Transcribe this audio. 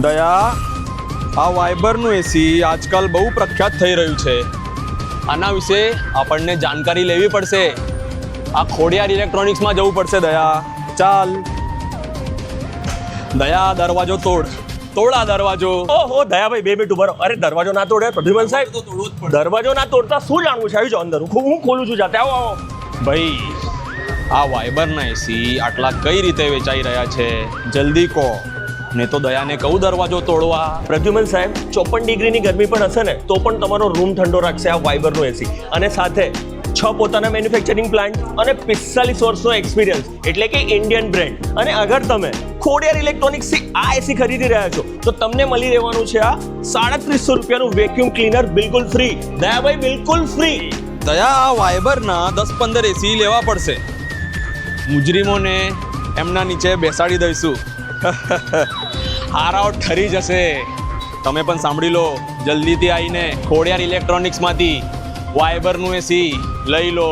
દયા, આ વાઇબરનું એસી આજકાલ બહુ પ્રખ્યાત થઈ રહ્યું છે. આના વિશે આપણને જાણકારી લેવી પડશે. આ ખોડિયાર ઇલેક્ટ્રોનિક્સમાં જવું પડશે. દયા, ચાલ. દયા, દરવાજો તોડ. તોડ આ દરવાજો. ઓહો દયાભાઈ 2 મિનિટ ઉભા રહો. અરે દરવાજો ના તોડે પ્રદ્યુમન સાહેબ, દરવાજો ના તોડતા શું જાણવું છે? આવી જાઓ અંદર, હું ખોલું છું. જાતે આવો આવો. ભાઈ, આ વાઇબરના એસી આટલા કઈ રીતે વેચાઈ રહ્યા છે? જલ્દી કહો, ને તો દયાને કહું દરવાજો તોડવા. પ્રદ્યુમન સાહેબ 54 ડિગ્રીની ગરમી પણ હશે ને તો પણ તમારો રૂમ ઠંડો રાખશે આ વાઇબરનો એસી. અને સાથે 6 પોતાના મેન્યુફેક્ચરિંગ પ્લાન્ટ અને 45 વર્ષનો એક્સપિરિયન્સ, એટલે કે ઇન્ડિયન બ્રાન્ડ. અને અગર તમે ખોડિયાર ઇલેક્ટ્રોનિક્સથી આ એસી ખરીદી રહ્યા છો તો તમને મળી રહેવાનું છે આ 3700 રૂપિયાનું વેક્યુમ ક્લીનર બિલકુલ ફ્રી. દયાભાઈ બિલકુલ ફ્રી. દયા, આ વાઇબરના 10-15 એસી લેવા પડશે. મુજરીમોને એમના નીચે બેસાડી દઈશું. હારાઓ ઠરી જશે. તમે પણ સાંભળી લો, જલ્દીથી આવીને ખોડિયાર ઇલેક્ટ્રોનિક્સમાંથી વાઇબરનું એસી લઈ લો.